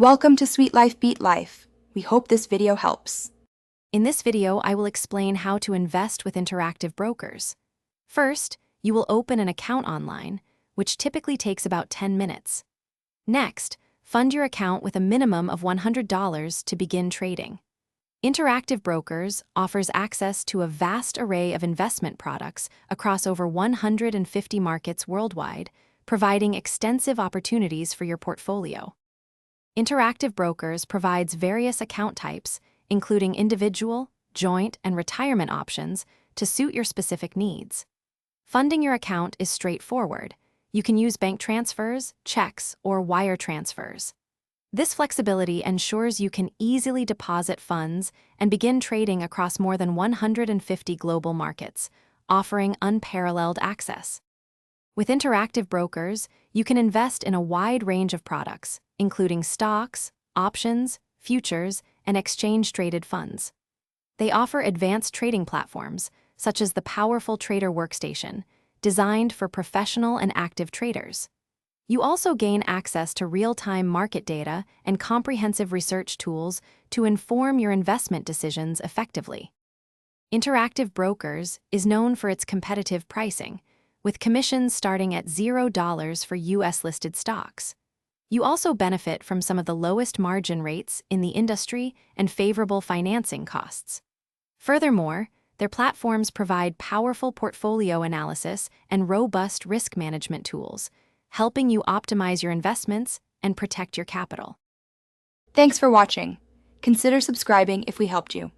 Welcome to Sweet Life Beat Life. We hope this video helps. In this video, I will explain how to invest with Interactive Brokers. First, you will open an account online, which typically takes about 10 minutes. Next, fund your account with a minimum of $100 to begin trading. Interactive Brokers offers access to a vast array of investment products across over 150 markets worldwide, providing extensive opportunities for your portfolio. Interactive Brokers provides various account types, including individual, joint, and retirement options to suit your specific needs. Funding your account is straightforward. You can use bank transfers, checks, or wire transfers. This flexibility ensures you can easily deposit funds and begin trading across more than 150 global markets, offering unparalleled access. With Interactive Brokers, you can invest in a wide range of products, including stocks, options, futures, and exchange-traded funds. They offer advanced trading platforms, such as the powerful Trader Workstation, designed for professional and active traders. You also gain access to real-time market data and comprehensive research tools to inform your investment decisions effectively. Interactive Brokers is known for its competitive pricing, with commissions starting at $0 for U.S.-listed stocks. You also benefit from some of the lowest margin rates in the industry and favorable financing costs. Furthermore, their platforms provide powerful portfolio analysis and robust risk management tools, helping you optimize your investments and protect your capital. Thanks for watching. Consider subscribing if we helped you.